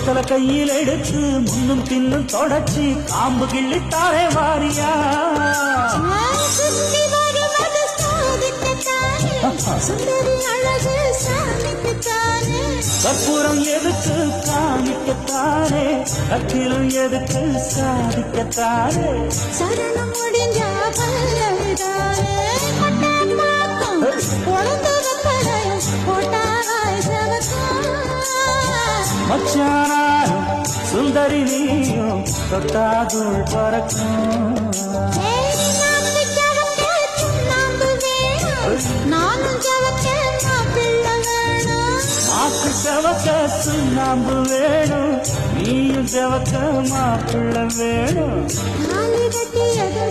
வெத்தல கையில் எடுத்து முன்னும் பின்னும் தொடச்சி காம்பு கிள்ளித்தாரே வாரியா கற்பூரம் எதுக்கு காமிக்கத்தானே கத்திரம் எதுக்கு சாதிக்கத்தானே சரணம் முடிஞ்ச மச்சானாரும் சுந்தரி நீயும் தொட்டாதுள் பறக்கும் நானும் மாக்கு செவக்க சுண்ணாம்பு வேணும் நீயும் செவக்க மாப்பிள்ள வேணும்